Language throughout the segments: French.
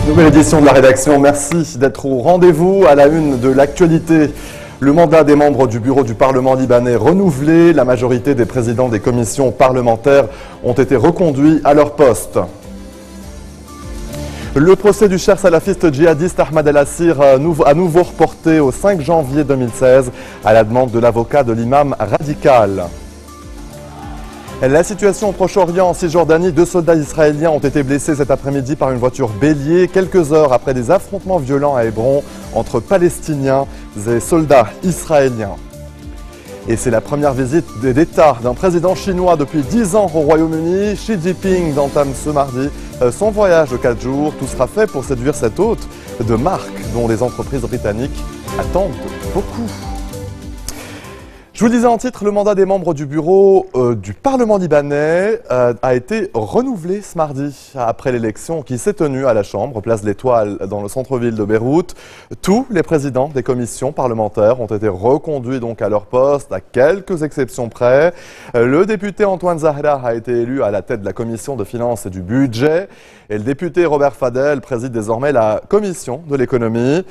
Nouvelle édition de la rédaction, merci d'être au rendez-vous. À la une de l'actualité, le mandat des membres du bureau du Parlement libanais renouvelé. La majorité des présidents des commissions parlementaires ont été reconduits à leur poste. Le procès du cher salafiste djihadiste Ahmad El-Assir à nouveau reporté au 5 janvier 2016 à la demande de l'avocat de l'imam radical. La situation au Proche-Orient, en Cisjordanie, 2 soldats israéliens ont été blessés cet après-midi par une voiture bélier, quelques heures après des affrontements violents à Hébron entre Palestiniens et soldats israéliens. Et c'est la première visite d'État d'un président chinois depuis 10 ans au Royaume-Uni. Xi Jinping entame ce mardi son voyage de 4 jours. Tout sera fait pour séduire cet hôte de marque dont les entreprises britanniques attendent beaucoup. Je vous le disais en titre, le mandat des membres du bureau du Parlement libanais a été renouvelé ce mardi après l'élection qui s'est tenue à la Chambre, place de l'Étoile dans le centre-ville de Beyrouth. Tous les présidents des commissions parlementaires ont été reconduits donc à leur poste, à quelques exceptions près. Le député Antoine Zahra a été élu à la tête de la commission de finances et du budget et le député Robert Fadel préside désormais la commission de l'économie.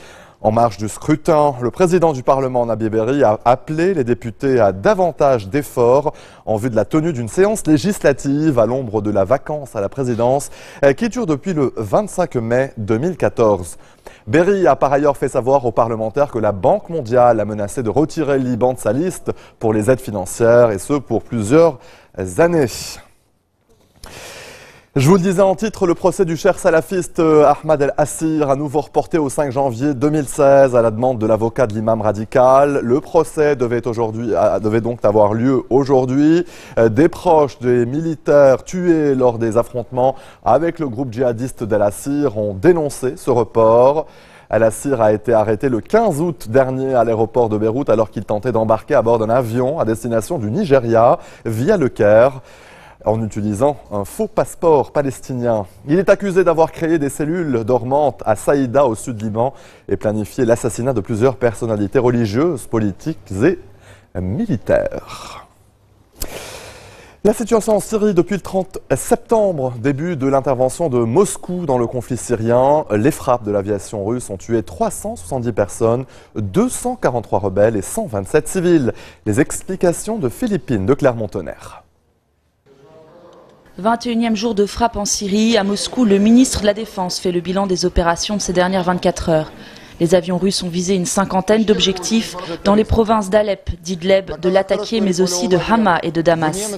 En marge du scrutin, le président du Parlement, Nabi Berri, a appelé les députés à davantage d'efforts en vue de la tenue d'une séance législative à l'ombre de la vacance à la présidence qui dure depuis le 25 mai 2014. Berri a par ailleurs fait savoir aux parlementaires que la Banque mondiale a menacé de retirer le Liban de sa liste pour les aides financières et ce pour plusieurs années. Je vous le disais en titre, le procès du cher salafiste Ahmad El-Assir à nouveau reporté au 5 janvier 2016 à la demande de l'avocat de l'imam radical. Le procès devait donc avoir lieu aujourd'hui. Des proches des militaires tués lors des affrontements avec le groupe djihadiste d'El-Assir ont dénoncé ce report. El-Assir a été arrêté le 15 août dernier à l'aéroport de Beyrouth alors qu'il tentait d'embarquer à bord d'un avion à destination du Nigeria via le Caire, en utilisant un faux passeport palestinien. Il est accusé d'avoir créé des cellules dormantes à Saïda, au sud Liban, et planifié l'assassinat de plusieurs personnalités religieuses, politiques et militaires. La situation en Syrie depuis le 30 septembre, début de l'intervention de Moscou dans le conflit syrien. Les frappes de l'aviation russe ont tué 370 personnes, 243 rebelles et 127 civils. Les explications de Philippine de Clermont-Tonnerre. 21e jour de frappe en Syrie. À Moscou, le ministre de la Défense fait le bilan des opérations de ces dernières 24 heures. Les avions russes ont visé une cinquantaine d'objectifs dans les provinces d'Alep, d'Idleb, de Latakia, mais aussi de Hama et de Damas.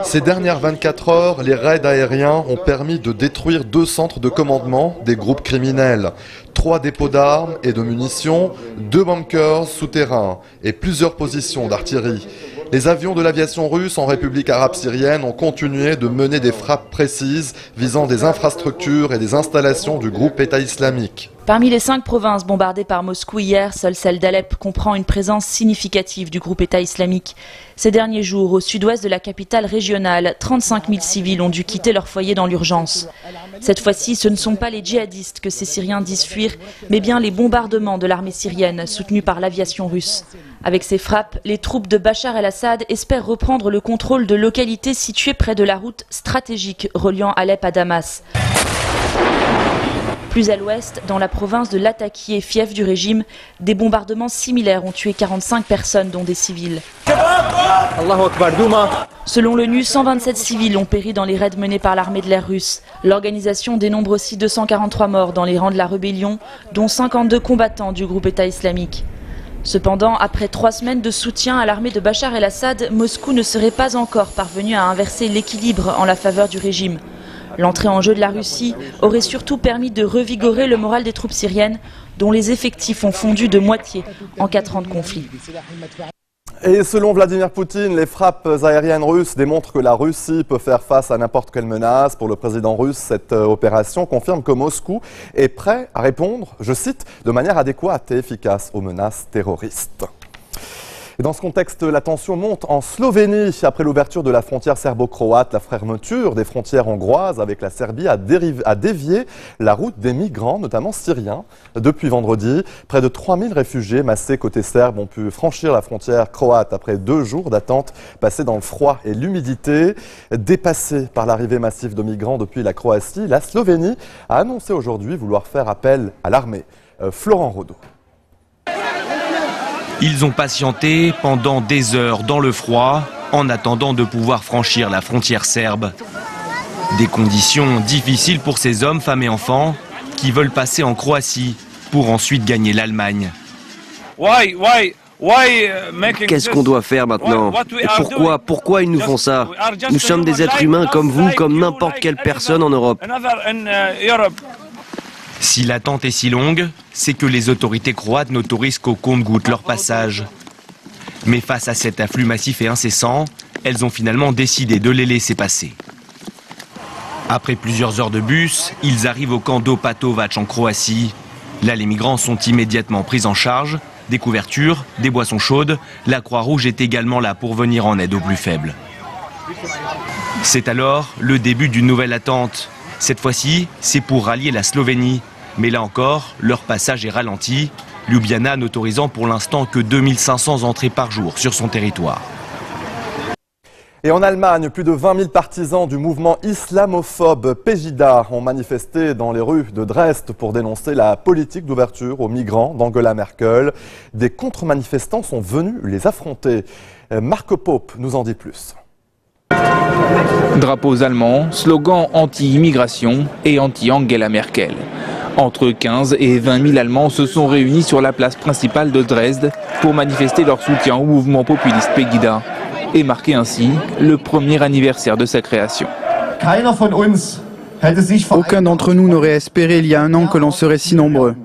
Ces dernières 24 heures, les raids aériens ont permis de détruire 2 centres de commandement des groupes criminels, 3 dépôts d'armes et de munitions, 2 bunkers souterrains et plusieurs positions d'artillerie. Les avions de l'aviation russe en République arabe syrienne ont continué de mener des frappes précises visant des infrastructures et des installations du groupe État islamique. Parmi les 5 provinces bombardées par Moscou hier, seule celle d'Alep comprend une présence significative du groupe État islamique. Ces derniers jours, au sud-ouest de la capitale régionale, 35 000 civils ont dû quitter leur foyer dans l'urgence. Cette fois-ci, ce ne sont pas les djihadistes que ces Syriens disent fuir, mais bien les bombardements de l'armée syrienne soutenus par l'aviation russe. Avec ces frappes, les troupes de Bachar el-Assad espèrent reprendre le contrôle de localités situées près de la route stratégique reliant Alep à Damas. Plus à l'ouest, dans la province de Latakia, fief du régime, des bombardements similaires ont tué 45 personnes, dont des civils. Selon l'ONU, 127 civils ont péri dans les raids menés par l'armée de l'air russe. L'organisation dénombre aussi 243 morts dans les rangs de la rébellion, dont 52 combattants du groupe État islamique. Cependant, après 3 semaines de soutien à l'armée de Bachar el-Assad, Moscou ne serait pas encore parvenu à inverser l'équilibre en la faveur du régime. L'entrée en jeu de la Russie aurait surtout permis de revigorer le moral des troupes syriennes, dont les effectifs ont fondu de moitié en 4 ans de conflit. Et selon Vladimir Poutine, les frappes aériennes russes démontrent que la Russie peut faire face à n'importe quelle menace. Pour le président russe, cette opération confirme que Moscou est prêt à répondre, je cite, de manière adéquate et efficace aux menaces terroristes. Et dans ce contexte, la tension monte en Slovénie. Après l'ouverture de la frontière serbo-croate, la fermeture des frontières hongroises avec la Serbie a dévié la route des migrants, notamment syriens. Depuis vendredi, près de 3000 réfugiés massés côté serbe ont pu franchir la frontière croate après 2 jours d'attente passés dans le froid et l'humidité. Dépassée par l'arrivée massive de migrants depuis la Croatie, la Slovénie a annoncé aujourd'hui vouloir faire appel à l'armée. Florent Rodeau. Ils ont patienté pendant des heures dans le froid en attendant de pouvoir franchir la frontière serbe. Des conditions difficiles pour ces hommes, femmes et enfants qui veulent passer en Croatie pour ensuite gagner l'Allemagne. Qu'est-ce qu'on doit faire maintenant? Pourquoi ils nous font ça? Nous sommes des êtres humains comme vous, comme n'importe quelle personne en Europe. Si l'attente est si longue, c'est que les autorités croates n'autorisent qu'au compte-gouttes leur passage. Mais face à cet afflux massif et incessant, elles ont finalement décidé de les laisser passer. Après plusieurs heures de bus, ils arrivent au camp d'Opatovac en Croatie. Là, les migrants sont immédiatement pris en charge. Des couvertures, des boissons chaudes. La Croix-Rouge est également là pour venir en aide aux plus faibles. C'est alors le début d'une nouvelle attente. Cette fois-ci, c'est pour rallier la Slovénie. Mais là encore, leur passage est ralenti. Ljubljana n'autorisant pour l'instant que 2500 entrées par jour sur son territoire. Et en Allemagne, plus de 20 000 partisans du mouvement islamophobe Pegida ont manifesté dans les rues de Dresde pour dénoncer la politique d'ouverture aux migrants d'Angela Merkel. Des contre-manifestants sont venus les affronter. Marc Pope nous en dit plus. Drapeaux allemands, slogans anti-immigration et anti-Angela Merkel. Entre 15 et 20 000 Allemands se sont réunis sur la place principale de Dresde pour manifester leur soutien au mouvement populiste Pegida et marquer ainsi le premier anniversaire de sa création. Aucun d'entre nous n'aurait espéré il y a 1 an que l'on serait si nombreux.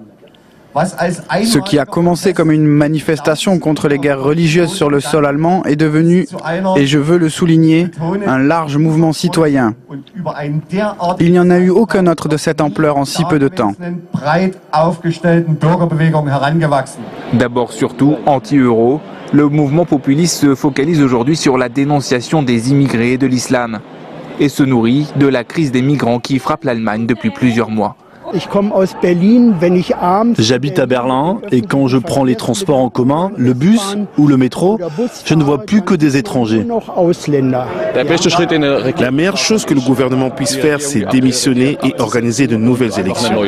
Ce qui a commencé comme une manifestation contre les guerres religieuses sur le sol allemand est devenu, et je veux le souligner, un large mouvement citoyen. Il n'y en a eu aucun autre de cette ampleur en si peu de temps. D'abord surtout anti-euro, le mouvement populiste se focalise aujourd'hui sur la dénonciation des immigrés et de l'islam et se nourrit de la crise des migrants qui frappe l'Allemagne depuis plusieurs mois. J'habite à Berlin et quand je prends les transports en commun, le bus ou le métro, je ne vois plus que des étrangers. La meilleure chose que le gouvernement puisse faire, c'est démissionner et organiser de nouvelles élections.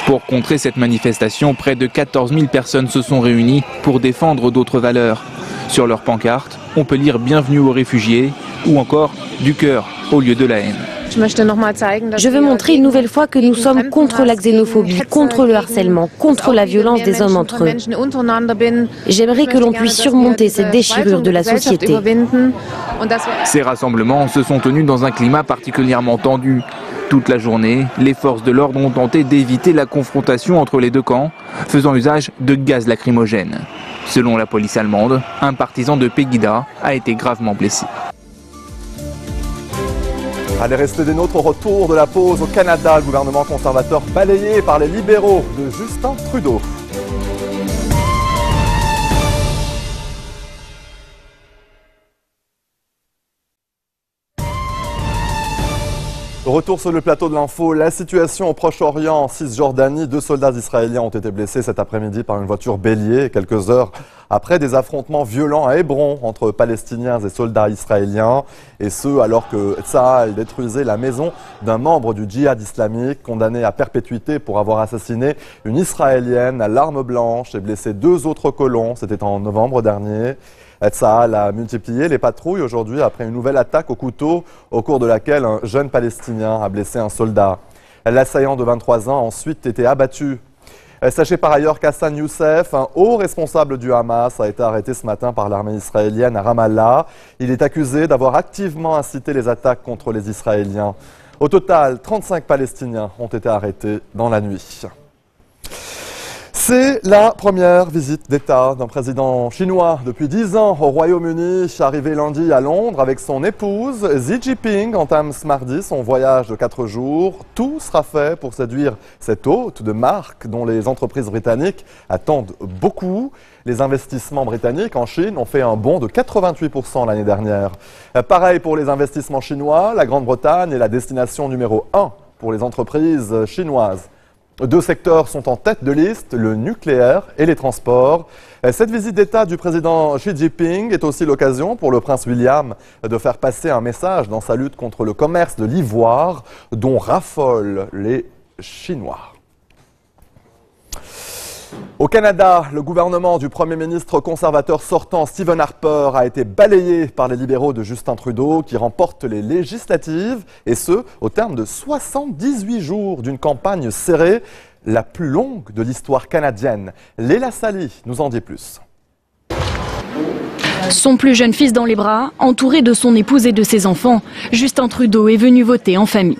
Pour contrer cette manifestation, près de 14 000 personnes se sont réunies pour défendre d'autres valeurs. Sur leurs pancartes, on peut lire « Bienvenue aux réfugiés » ou encore « Du cœur au lieu de la haine ». Je veux montrer une nouvelle fois que nous sommes contre la xénophobie, contre le harcèlement, contre la violence des hommes entre eux. J'aimerais que l'on puisse surmonter cette déchirure de la société. Ces rassemblements se sont tenus dans un climat particulièrement tendu. Toute la journée, les forces de l'ordre ont tenté d'éviter la confrontation entre les deux camps, faisant usage de gaz lacrymogène. Selon la police allemande, un partisan de Pegida a été gravement blessé. Allez, restez des nôtres au retour de la pause au Canada. Le gouvernement conservateur balayé par les libéraux de Justin Trudeau. Retour sur le plateau de l'info, la situation au Proche-Orient, en Cisjordanie, 2 soldats israéliens ont été blessés cet après-midi par une voiture bélier, quelques heures après des affrontements violents à Hébron entre Palestiniens et soldats israéliens, et ce alors que Tsahal détruisait la maison d'un membre du djihad islamique condamné à perpétuité pour avoir assassiné une Israélienne à l'arme blanche et blessé 2 autres colons, c'était en novembre dernier. Tsahal a multiplié les patrouilles aujourd'hui après une nouvelle attaque au couteau au cours de laquelle un jeune Palestinien a blessé un soldat. L'assaillant de 23 ans a ensuite été abattu. Sachez par ailleurs qu'Hassan Youssef, un haut responsable du Hamas, a été arrêté ce matin par l'armée israélienne à Ramallah. Il est accusé d'avoir activement incité les attaques contre les Israéliens. Au total, 35 Palestiniens ont été arrêtés dans la nuit. C'est la première visite d'État d'un président chinois depuis 10 ans au Royaume-Uni. Arrivé lundi à Londres avec son épouse, Xi Jinping entame ce mardi son voyage de 4 jours. Tout sera fait pour séduire cet hôte de marque dont les entreprises britanniques attendent beaucoup. Les investissements britanniques en Chine ont fait un bond de 88% l'année dernière. Pareil pour les investissements chinois, la Grande-Bretagne est la destination numéro 1 pour les entreprises chinoises. 2 secteurs sont en tête de liste, le nucléaire et les transports. Cette visite d'État du président Xi Jinping est aussi l'occasion pour le prince William de faire passer un message dans sa lutte contre le commerce de l'ivoire dont raffolent les Chinois. Au Canada, le gouvernement du Premier ministre conservateur sortant Stephen Harper a été balayé par les libéraux de Justin Trudeau qui remportent les législatives, et ce, au terme de 78 jours d'une campagne serrée, la plus longue de l'histoire canadienne. Léla Sali nous en dit plus. Son plus jeune fils dans les bras, entouré de son épouse et de ses enfants, Justin Trudeau est venu voter en famille.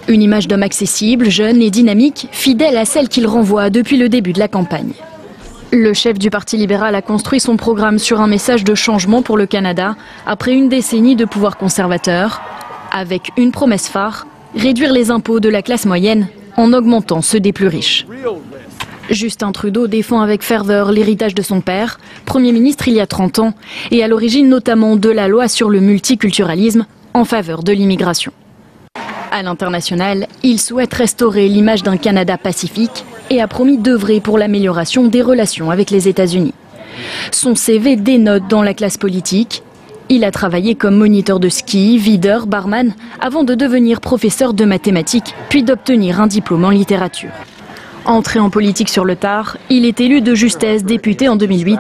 Une image d'homme accessible, jeune et dynamique, fidèle à celle qu'il renvoie depuis le début de la campagne. Le chef du Parti libéral a construit son programme sur un message de changement pour le Canada après une décennie de pouvoir conservateur, avec une promesse phare, réduire les impôts de la classe moyenne en augmentant ceux des plus riches. Justin Trudeau défend avec ferveur l'héritage de son père, Premier ministre il y a 30 ans, et à l'origine notamment de la loi sur le multiculturalisme en faveur de l'immigration. À l'international, il souhaite restaurer l'image d'un Canada pacifique et a promis d'œuvrer pour l'amélioration des relations avec les États-Unis. Son CV dénote dans la classe politique. Il a travaillé comme moniteur de ski, videur, barman, avant de devenir professeur de mathématiques, puis d'obtenir un diplôme en littérature. Entré en politique sur le tard, il est élu de justesse député en 2008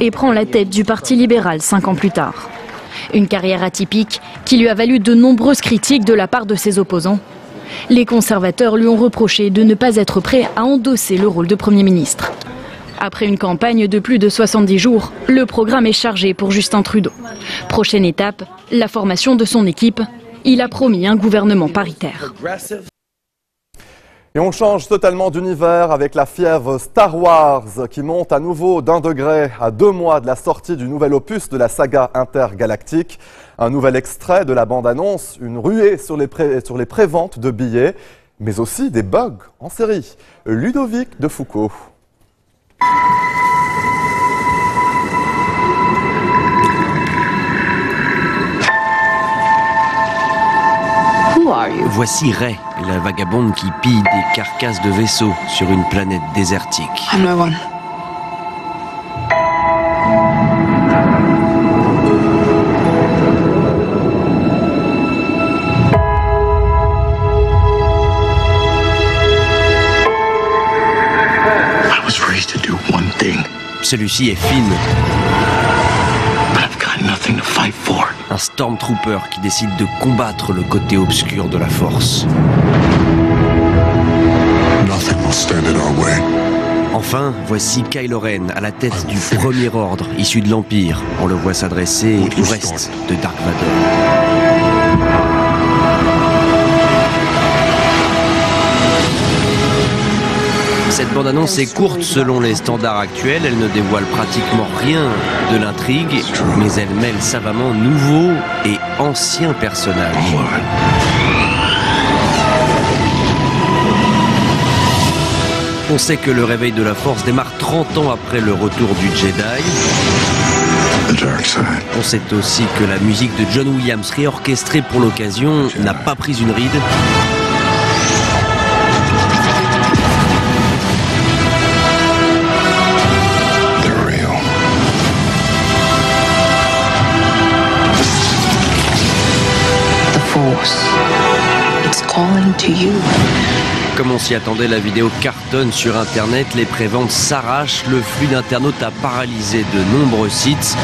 et prend la tête du Parti libéral 5 ans plus tard. Une carrière atypique qui lui a valu de nombreuses critiques de la part de ses opposants. Les conservateurs lui ont reproché de ne pas être prêt à endosser le rôle de Premier ministre. Après une campagne de plus de 70 jours, le programme est chargé pour Justin Trudeau. Prochaine étape, la formation de son équipe. Il a promis un gouvernement paritaire. Et on change totalement d'univers avec la fièvre Star Wars qui monte à nouveau d'1 degré à 2 mois de la sortie du nouvel opus de la saga intergalactique. Un nouvel extrait de la bande-annonce, une ruée sur les préventes de billets, mais aussi des bugs en série. Ludovic de Foucault. Voici Ray, la vagabonde qui pille des carcasses de vaisseaux sur une planète désertique. I'm no one. I was raised to do one thing. Celui-ci est Finn. But I've got nothing to fight for. Un Stormtrooper qui décide de combattre le côté obscur de la Force. Enfin, voici Kylo Ren à la tête du Premier Ordre, issu de l'Empire. On le voit s'adresser au reste de Dark Vador. Cette bande-annonce est courte selon les standards actuels, elle ne dévoile pratiquement rien de l'intrigue, mais elle mêle savamment nouveaux et anciens personnages. On sait que le réveil de la Force démarre 30 ans après le retour du Jedi. On sait aussi que la musique de John Williams, réorchestrée pour l'occasion, n'a pas pris une ride. Comme on s'y attendait, la vidéo cartonne sur Internet, les préventes s'arrachent, le flux d'internautes a paralysé de nombreux sites.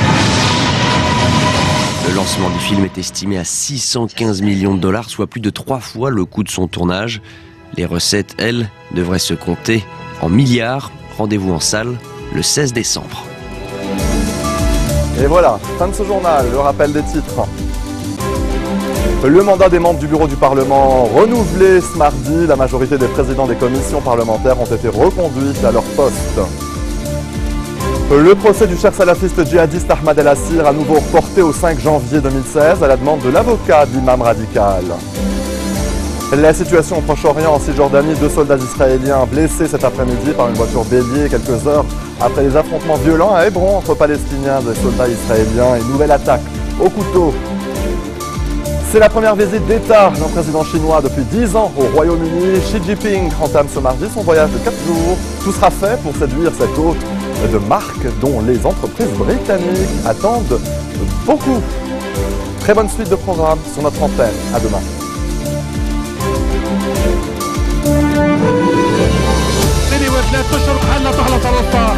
Le lancement du film est estimé à 615 millions de dollars, soit plus de 3 fois le coût de son tournage. Les recettes, elles, devraient se compter en milliards. Rendez-vous en salle le 16 décembre. Et voilà, fin de ce journal, le rappel des titres. Le mandat des membres du bureau du Parlement renouvelé ce mardi. La majorité des présidents des commissions parlementaires ont été reconduits à leur poste. Le procès du cher salafiste djihadiste Ahmad El-Assir à nouveau reporté au 5 janvier 2016 à la demande de l'avocat de l'imam radical. La situation au Proche-Orient, en Cisjordanie, 2 soldats israéliens blessés cet après-midi par une voiture bélier quelques heures après les affrontements violents à Hébron entre Palestiniens et soldats israéliens. Une nouvelle attaque au couteau. C'est la première visite d'État d'un président chinois depuis 10 ans au Royaume-Uni. Xi Jinping entame ce mardi son voyage de 4 jours. Tout sera fait pour séduire cet hôte de marque dont les entreprises britanniques attendent beaucoup. Très bonne suite de programme sur notre antenne. À demain. لا تشرب حالنا تغلط على الطار